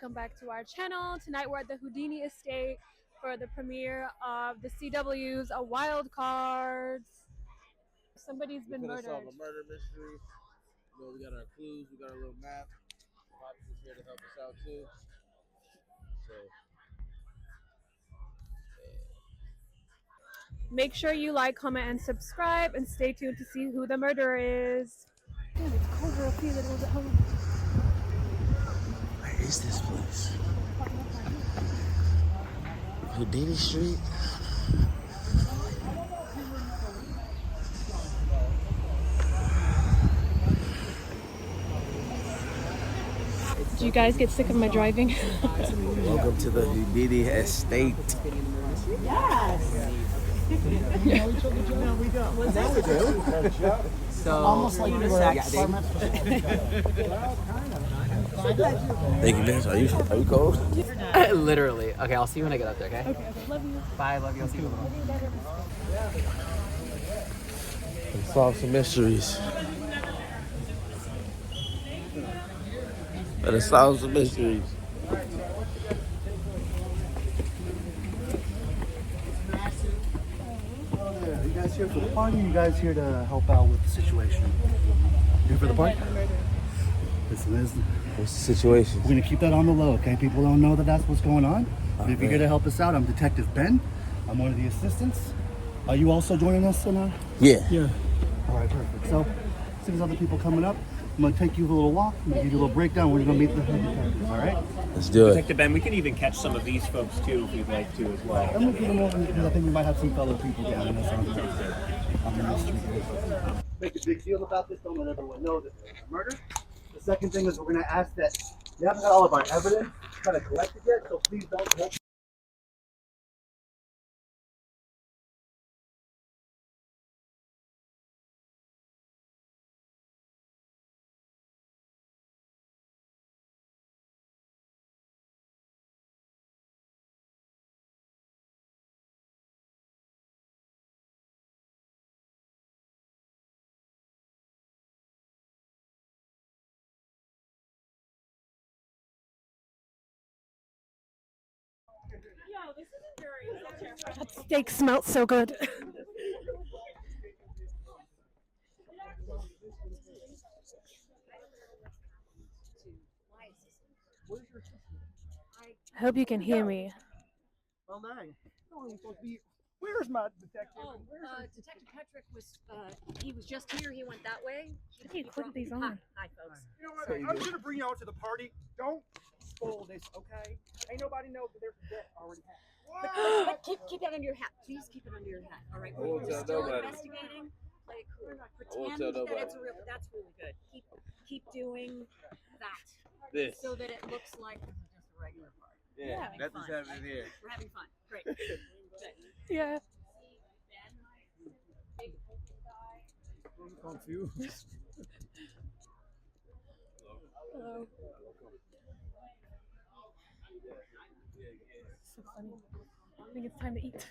welcome back to our channel. Tonight we're at the Houdini estate for the premiere of the CW's Wild Cards. Somebody's been murdered. Solve a murder mystery. You know, we got our clues, we got our little map. Pops is here to help us out too. So make sure you like, comment, and subscribe, and stay tuned to see who the murderer is. Damn, it's colder up here than it was at home. where is this place? Houdini Street? Do you guys get sick of my driving? Welcome to the Houdini estate. Yes. No, we don't. What's that we do? So almost like Thank you, man. Are you cold? literally. Okay, I'll see you when I get up there, okay? Okay, love you. Bye, love you. I'll see you later. Let's solve some mysteries. Better solve some mysteries. You guys here for the party? You guys here to help out with the situation? Here for the party? Listen, What's the situation? we're gonna keep that on the low, okay? People don't know that that's what's going on. But if you're here to help us out, I'm Detective Ben. I'm one of the assistants. Are you also joining us in a... Yeah. All right, perfect. So, as soon as other people coming up, I'm gonna take you for a little walk. I'm gonna give you a little breakdown. We're gonna meet the detectives, all right? Let's do it. Detective Ben, we can even catch some of these folks too if you'd like to as well. I'm gonna give them over because I think we might have some fellow people down us on the mystery. Make a big deal about this. Don't let everyone know that there's a murder. The second thing is we're gonna ask that we haven't got all of our evidence kind of collected yet, so please don't touch. Yo, this isn't very... That steak smells so good. I hope you can hear me. Well, where's my detective? Oh, Detective Patrick was, he was just here. He went that way. Hey, put these on. Hi, folks. You know what? I'm gonna bring you out to the party. Don't spoil this, okay? Ain't nobody knows that there's a death already happened. But keep that under your hat. Please keep it under your hat. All right. won't We're tell still nobody. investigating. Play it cool. won't Pretend tell that nobody. it's a real. That's really good. Keep doing that This. so that it looks like this is just a regular party. Yeah, having nothing's fun. happening here. We're having fun. Great. Yeah. Confused. Hello. So funny. I think it's time to eat.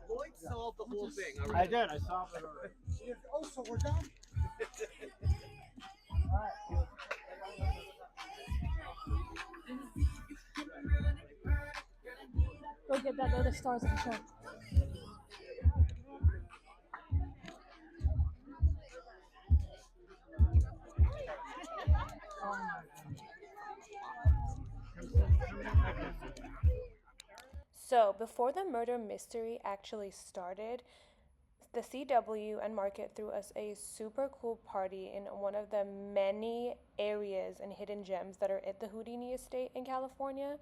Lloyd solved the whole thing. I did. I solved it already. Oh, so we're done? Go get that other stars of the show. So, before the murder mystery actually started, the CW and Market threw us a super cool party in one of the many areas and hidden gems that are at the Houdini estate in California.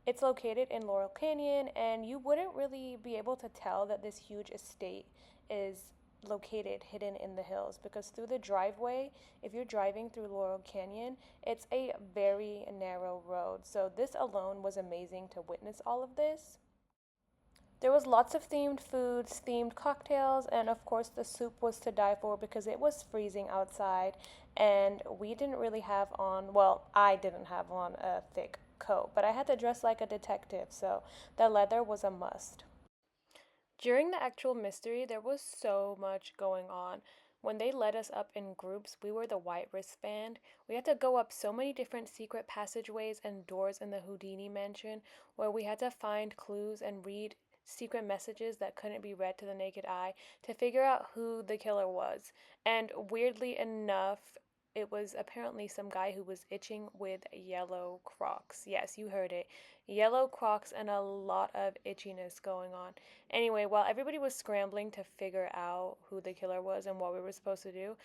It's located in Laurel Canyon, and you wouldn't really be able to tell that this huge estate is located hidden in the hills, because through the driveway, if you're driving through Laurel Canyon, it's a very narrow road. So this alone was amazing to witness all of this. There was lots of themed foods, themed cocktails, and of course the soup was to die for because it was freezing outside and we didn't really have on, well, I didn't have on a thick coat, but I had to dress like a detective, so the leather was a must. During the actual mystery, there was so much going on. When they led us up in groups, we were the white wristband. We had to go up so many different secret passageways and doors in the Houdini mansion where we had to find clues and read secret messages that couldn't be read to the naked eye to figure out who the killer was. And weirdly enough, it was apparently some guy who was itching with yellow Crocs. Yes, you heard it. Yellow Crocs and a lot of itchiness going on. Anyway, while everybody was scrambling to figure out who the killer was and what we were supposed to do,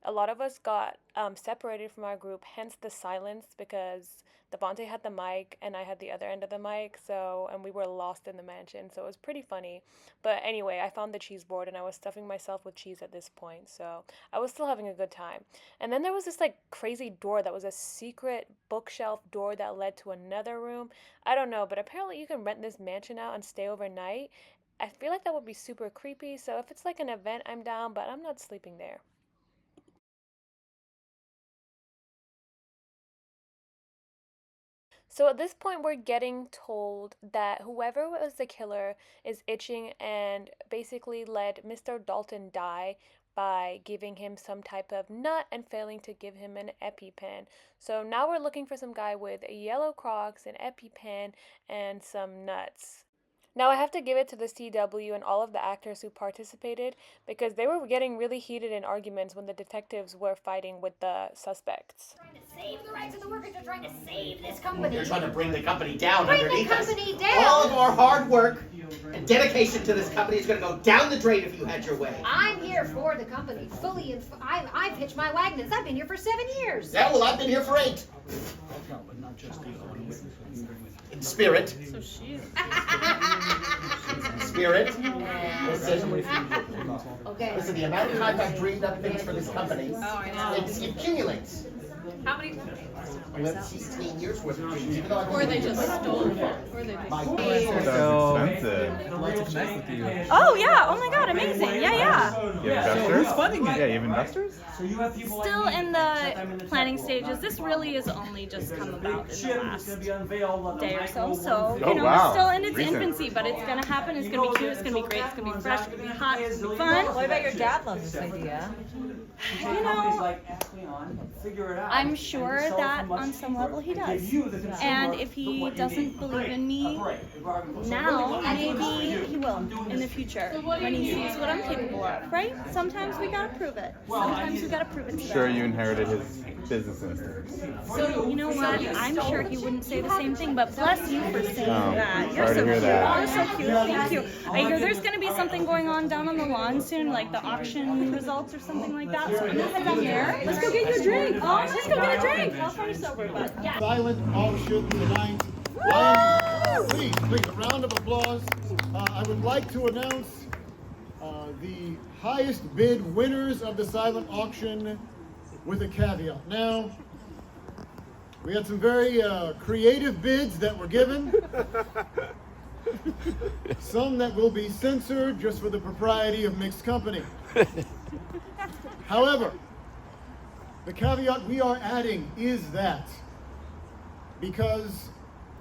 a lot of us got separated from our group, hence the silence, because Devontae had the mic and I had the other end of the mic, and we were lost in the mansion, so it was pretty funny. But anyway, I found the cheese board and I was stuffing myself with cheese at this point, so I was still having a good time. And then there was this like crazy door that was a secret bookshelf door that led to another room. I don't know, but apparently you can rent this mansion out and stay overnight. I feel like that would be super creepy, so if it's like an event, I'm down, but I'm not sleeping there. So at this point, we're getting told that whoever was the killer is itching and basically let Mr. Dalton die by giving him some type of nut and failing to give him an EpiPen. So now we're looking for some guy with yellow Crocs, an EpiPen, and some nuts. Now I have to give it to the CW and all of the actors who participated because they were getting really heated in arguments when the detectives were fighting with the suspects. Trying to save the rights of the workers. They're trying to save this company. They're trying to bring the company down Bring underneath the us. company down. All of our hard work and dedication to this company is going to go down the drain if you had your way. I'm here for the company, fully, and I've hitched my wagon. I've been here for 7 years. Yeah, well, I've been here for 8. In spirit. So she is. Spirit. Okay. Listen, the amount of times I've dreamed up things for this company, Oh, I know. it accumulates. How many? We have 16 years worth of dreams, even though I've Or they just stole it. Or they just My stole age. it. So Lots of connect with you. Oh yeah! Oh my God! Amazing! Yeah. you have investors? Who's funding it? Yeah, you have investors? Still in the planning stages. This really is only just come about in the last day or so. So Oh, wow. it's still in its Recent. infancy, but it's gonna happen. It's gonna be cute. It's gonna be great. It's gonna be fresh. It's gonna be hot. It's gonna be fun. What about your dad loves this idea? You know, I'm sure that on some level he does. And if he doesn't believe in me now, maybe he will in the future when he sees what I'm capable of, right? Sometimes we gotta prove it. Sometimes we gotta prove it to Sure, them. you inherited his business instincts. So, you know what? I'm sure he wouldn't say the same thing, but bless you for saying that. You're sorry so to hear cute. that. You're so cute. Thank you. I hear there's going to be something going on down on the lawn soon, like the auction results or something like that. So I'm going to head down there. Let's go get you a drink. Oh, let's go get a drink. I'll find sober, but yeah. Silent auction tonight. Please, a round of applause. I would like to announce the highest bid winners of the silent auction with a caveat. Now, we had some very creative bids that were given. Some that will be censored just for the propriety of mixed company. However, the caveat we are adding is that because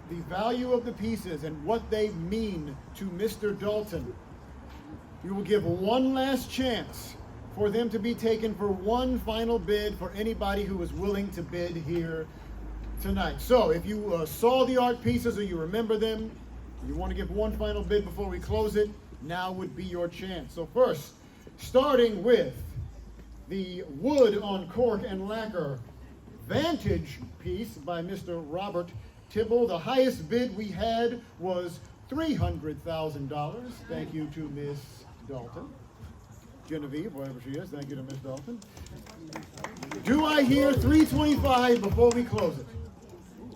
the value of the pieces and what they mean to Mr. Dalton, we will give one last chance for them to be taken for one final bid for anybody who is willing to bid here tonight. So if you saw the art pieces or you remember them, you want to give one final bid before we close it, now would be your chance. So first, starting with the wood on cork and lacquer Vantage piece by Mr. Robert Tibble. The highest bid we had was $300,000. Thank you to Miss Dalton. Genevieve, wherever she is, thank you to Miss Dalton. Do I hear $325 before we close it?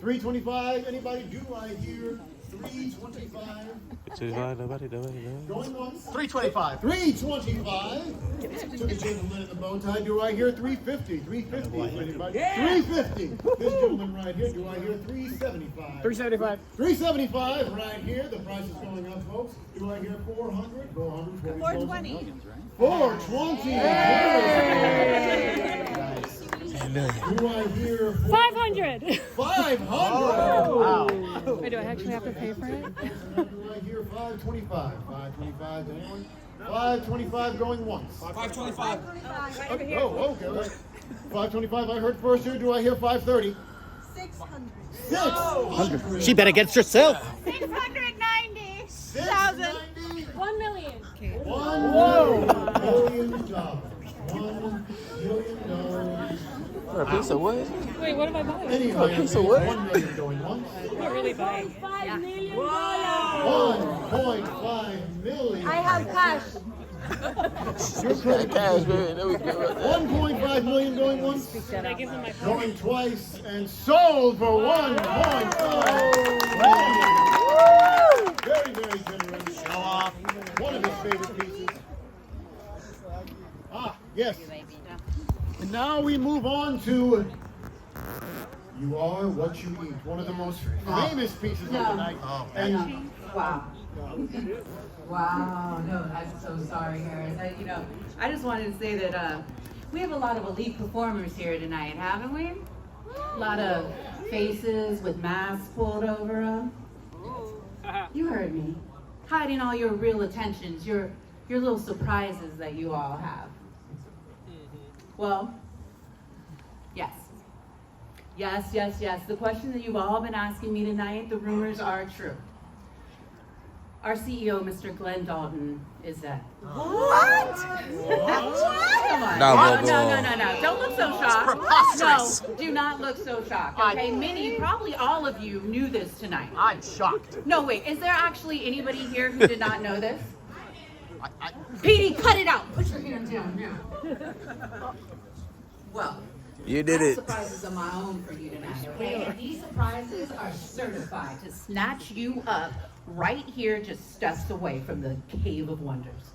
$325, anybody? Do I hear $325? Going once. $325. $325 to the gentleman in the bow tie. Do I hear $350? $350. Anybody? $350. This gentleman right here. Do I hear $375? $375. $375 right here. The price is going up, folks. Do I hear $400? $420. $420. Do I hear $500? $500. Wow. actually have to pay for it? Right here, 525. 525 to anyone? 525 going once. 525. Oh, okay. 525 I heard first here. Do I hear 530? 600. 600. She bet against herself. 690,000. 1 million. $1 million. $1 million. For a piece of wood? Wait, what am I buying? Anyway, A piece of wood? $1 million going once. I'm not really buying. $5 million. $1.5 million. I have cash. Your credit Cash, baby. There we go. $1.5 million going once. Should I give them my card? Going twice and sold for $1.5 million. Very, very generous. Show off. One of his favorite pieces. Ah, yes. And now we move on to You Are What You Eat, one of the most famous pieces of the night. And Wow. Wow. No, I'm so sorry, Harris. I just wanted to say that we have a lot of elite performers here tonight, haven't we? A lot of faces with masks pulled over them. You heard me. Hiding all your real attentions, your little surprises that you all have. Well, yes. Yes. The question that you've all been asking me tonight, the rumors are true. Our CEO, Mr. Glenn Dalton, is dead. What? Come on. No. Don't look so shocked. Preposterous. No, do not look so shocked. Okay, many, probably all of you knew this tonight. I'm shocked. No, wait, is there actually anybody here who did not know this? Petey, cut it out. Put your hand down now. Well, You did I have it. surprises of my own for you tonight, okay? And these surprises are certified to snatch you up right here, just steps away from the Cave of Wonders.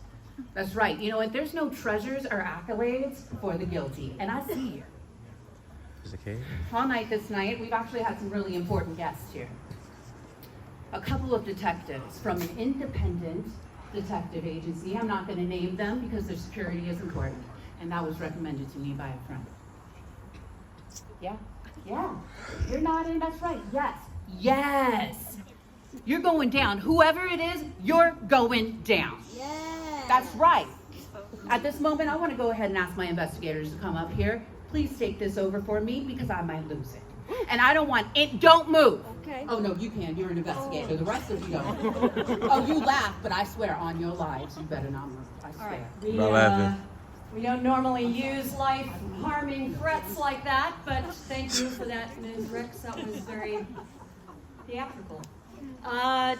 That's right. You know what? There's no treasures or accolades for the guilty. And I see you. Is it cave? All night this night, we've actually had some really important guests here. A couple of detectives from an independent detective agency. I'm not going to name them because their security is important. And that was recommended to me by a friend. Yeah. You're nodding, that's right. Yes. You're going down. Whoever it is, you're going down. Yeah. That's right. At this moment, I want to go ahead and ask my investigators to come up here. Please take this over for me because I might lose it. And I don't want it. Don't move. Okay. Oh, no, you can. You're an investigator. The rest of you don't. Oh, you laugh, but I swear on your lives, you better not move. I swear. All right. Not laughing. We don't normally use life-harming threats like that, but thank you for that, Ms. Ricks. That was very theatrical.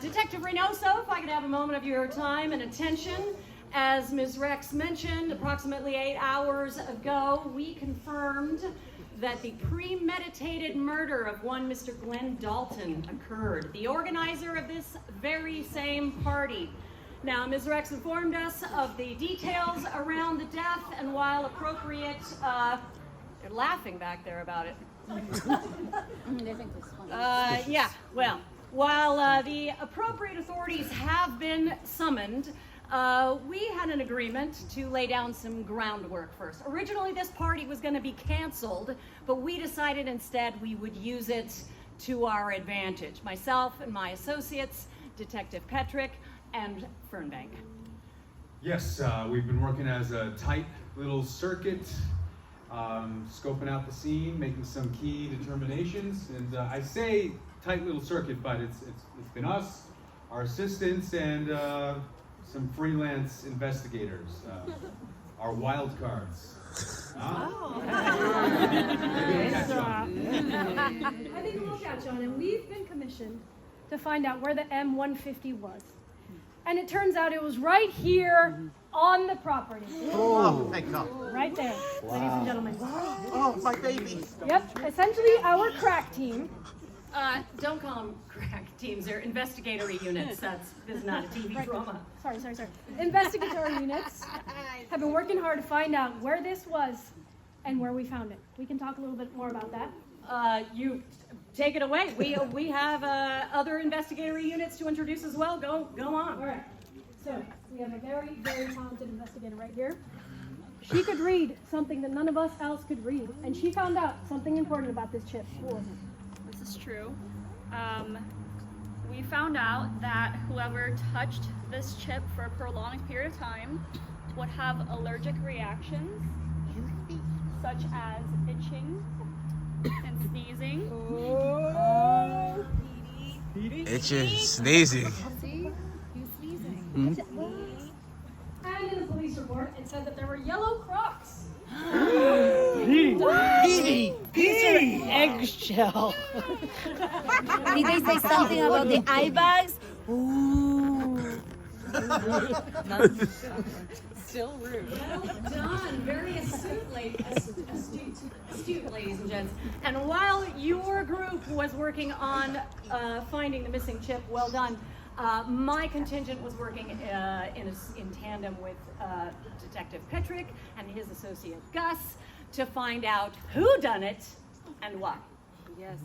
Detective Reynoso, if I could have a moment of your time and attention. As Ms. Rex mentioned, approximately 8 hours ago, we confirmed that the premeditated murder of one Mr. Glenn Dalton occurred, the organizer of this very same party. Now, Ms. Rex informed us of the details around the death, and while appropriate, they're laughing back there about it. They think it's funny. While the appropriate authorities have been summoned, we had an agreement to lay down some groundwork first. Originally, this party was going to be canceled, but we decided instead we would use it to our advantage. Myself and my associates, Detective Petrick and Fernbank. Yes, we've been working as a tight little circuit, scoping out the scene, making some key determinations. And I say tight little circuit, but it's been us, our assistants, and some freelance investigators, our wildcards. I think we'll catch on, and we've been commissioned to find out where the M150 was. And it turns out it was right here on the property. Oh, thank God. Right there, ladies and gentlemen. Oh, my baby. Yep, essentially our crack team. Don't call them crack teams, they're investigatory units. This is not a TV drama. Sorry. Investigatory units have been working hard to find out where this was and where we found it. We can talk a little bit more about that. You take it away. We have other investigatory units to introduce as well. Go on. All right. So we have a very, very talented investigator right here. She could read something that none of us else could read, and she found out something important about this chip. What was it? This is true. we found out that whoever touched this chip for a prolonged period of time would have allergic reactions, such as itching and sneezing. Itching, sneezing. See? He's sneezing. And in the police report, it said that there were yellow Crocs. These are eggshell. Did they say something about the eye bags? Ooh. Still rude. Well done. Very astute, ladies and gents. And while your group was working on finding the missing chip, well done. My contingent was working in tandem with Detective Petrick and his associate Gus to find out who done it and why. Yes.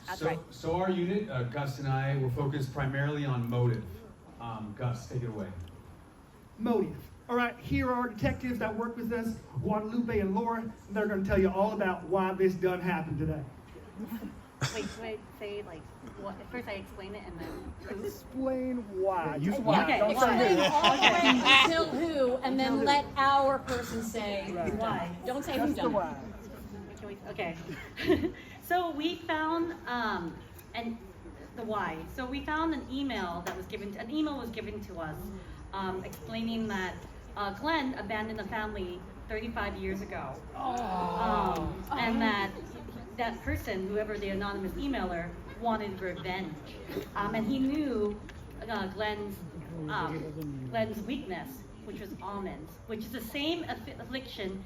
That's so, right. So our unit, Gus and I, were focused primarily on motive. Gus, take it away. Motive. All right, here are our detectives that work with us, Guadalupe and Laura. They're going to tell you all about why this done happened today. Wait, say like, what? First I explain it and then. Explain why. Okay, Don't explain say all the way Until who, and then let our person say why. Don't say who done it. Okay. So we found and the why. So we found an email that was given. An email was given to us, explaining that Glenn abandoned the family 35 years ago, and that person, whoever the anonymous emailer, wanted revenge, and he knew Glenn's weakness, which was almonds, which is the same affliction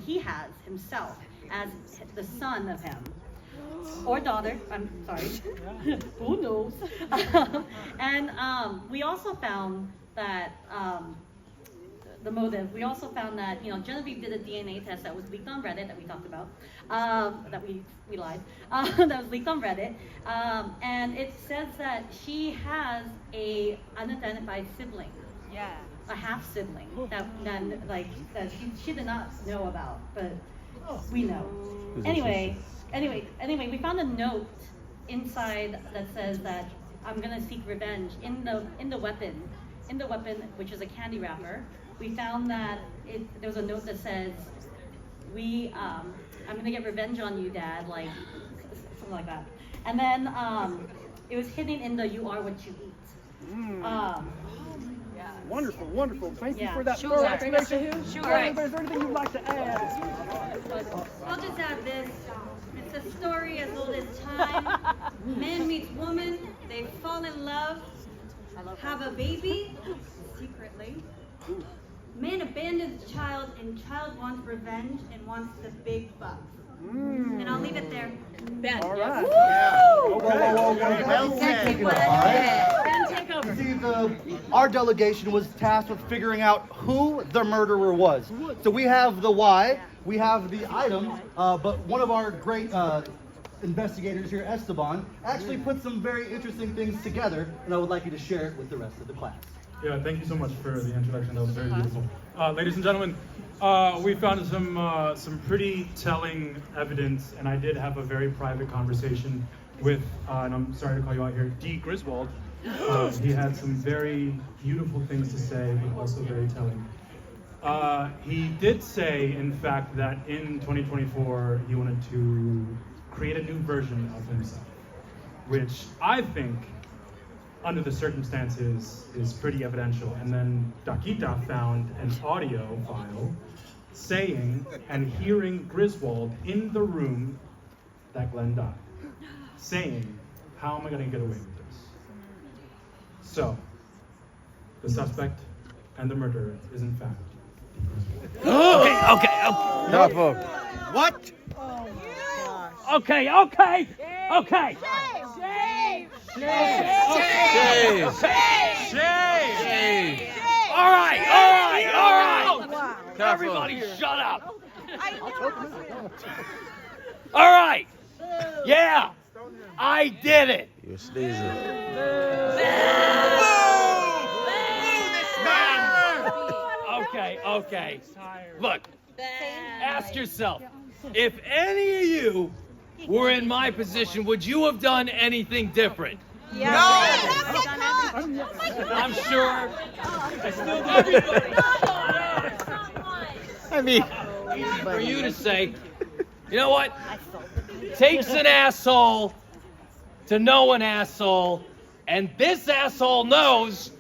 he has himself as the son of him. Or daughter, I'm sorry. Who knows? And we also found that the motive. We also found that Genevieve did a DNA test that was leaked on Reddit that we talked about. That we lied. That was leaked on Reddit, and it says that she has a unidentified sibling. Yeah. A half sibling that she did not know about, but we know. Anyway, we found a note inside that says that I'm gonna seek revenge in the weapon, which is a candy wrapper. We found that there was a note that says, I'm gonna get revenge on you, Dad, like something like that. And then it was hidden in the "You are what you eat." Wonderful, wonderful. Thank you for that Sure. thorough explanation. Sure. Is there anything you'd like to add? I'll just add this. It's a story as old as time. Man meets woman, they fall in love, have a baby, secretly. Man abandons child, and child wants revenge and wants the big bucks. And I'll leave it there. Ben. All right. Ben, take over. See, our delegation was tasked with figuring out who the murderer was. So we have the why, we have the item, but one of our great investigators here, Esteban, actually put some very interesting things together, and I would like you to share it with the rest of the class. Yeah, thank you so much for the introduction. That was very beautiful. Ladies and gentlemen, we found some pretty telling evidence, and I did have a very private conversation with, and I'm sorry to call you out here, D. Griswold. He had some very beautiful things to say, but also very telling. He did say, in fact, that in 2024, he wanted to create a new version of himself, which I think, under the circumstances, is pretty evidential. And then Daquita found an audio file saying and hearing Griswold in the room that Glenn died, saying, "How am I gonna get away with this?" So, the suspect and the murderer is in fact Okay. Tough vote. What? Okay. Shave. All right. Everybody shut up. All right. Yeah. I did it. You're sneezing. Okay. Look, ask yourself, if any of you were in my position, would you have done anything different? Yeah. I'm sure. I mean, Easy for you to say. You know what? Takes an asshole to know an asshole, and this asshole knows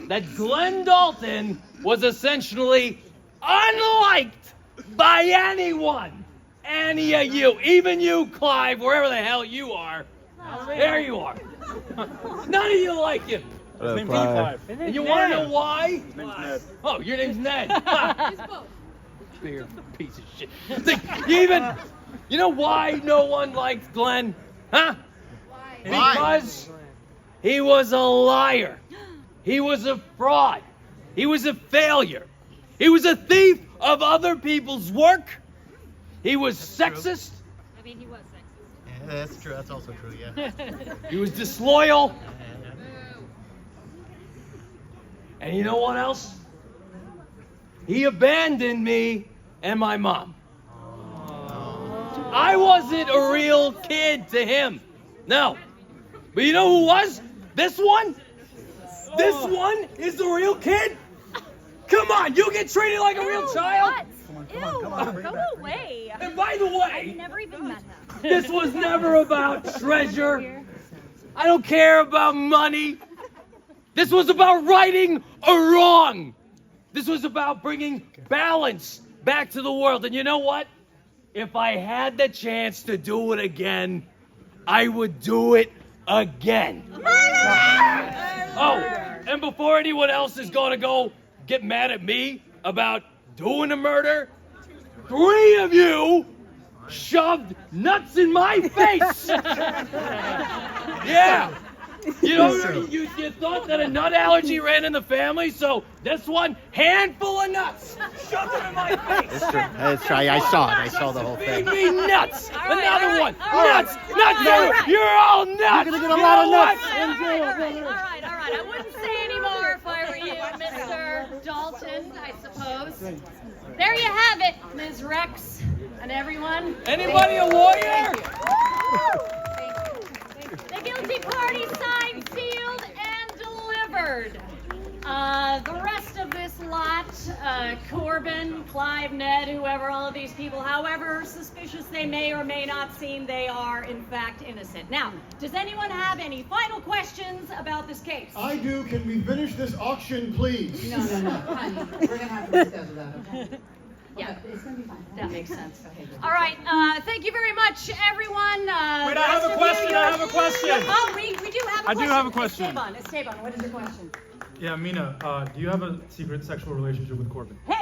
that Glenn Dalton was essentially unliked by anyone. Any of you, even you, Clive, wherever the hell you are. There you are. None of you like him. His name's Clive. And you want to know why? His name's Ned. Oh, your name's Ned. Bigger piece of shit. You know why no one liked Glenn? Huh? Why? Because he was a liar. He was a fraud. He was a failure. He was a thief of other people's work. He was sexist. I mean, he was sexist. Yeah, that's true. That's also true, yeah. He was disloyal. And you know what else? He abandoned me and my mom. I wasn't a real kid to him. No. But you know who was? This one? This one is the real kid? Come on, you get treated like a real child? What? Ew, go away. And by the way, I've never even met him. this was never about treasure. I don't care about money. This was about righting a wrong. This was about bringing balance back to the world. And you know what? If I had the chance to do it again, I would do it again. Oh, and before anyone else is going to go get mad at me about doing a murder, 3 of you shoved nuts in my face. Yeah. You know, you thought that a nut allergy ran in the family, so this one, handful of nuts, shoved it in my face. It's true. It's true. I saw it. I saw the whole thing. Feed me nuts. All Another right, one. all right, Nuts. all Nuts. right. You're all nuts. You're gonna get a lot of nuts. All right. I wouldn't say anymore if I were you, Mr. Dalton, I suppose. There you have it, Ms. Rex and everyone. Anybody a lawyer? The guilty party signed, sealed, and delivered. The rest of this lot, Corbin, Clive, Ned, whoever, all of these people, however suspicious they may or may not seem, they are in fact innocent. Now, does anyone have any final questions about this case? I do. Can we finish this auction, please? No, honey, we're gonna have to reschedule that, okay? Yeah, it's gonna be fine. that makes sense. All right, thank you very much, everyone. Wait, I have a question. I have a question. Oh, we do have a question. I do have a question. Esteban, what is your question? Yeah, Mina, do you have a secret sexual relationship with Corbin? Hey!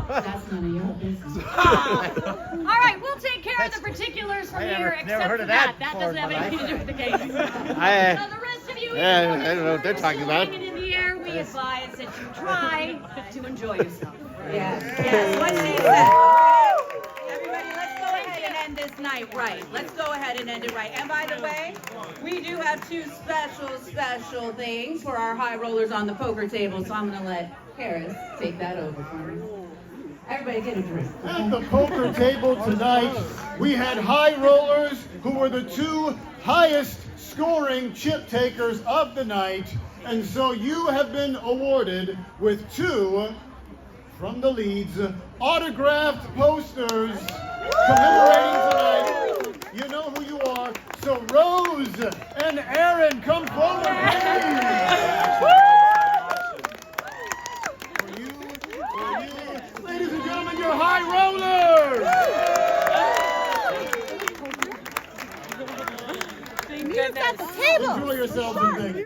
That's none of your business. All right, we'll take care of the particulars from here, except for that. That doesn't have anything to do with the case. So the rest of you, I don't know what they're talking about. hanging in the air, we advise that you try to enjoy yourself. Yes, what she said. Everybody, let's go ahead and end this night right. Let's go ahead and end it right. And by the way, we do have 2 special things for our high rollers on the poker table, so I'm going to let Harris take that over for me. Everybody get a drink. At the poker table tonight, we had high rollers who were the 2 highest scoring chip takers of the night. And so you have been awarded with 2 from the leads autographed posters commemorating tonight. You know who you are. So Rose and Aaron, come forward, please. For you, ladies and gentlemen, your high rollers. Mina's at the table. Enjoy yourselves and thank you.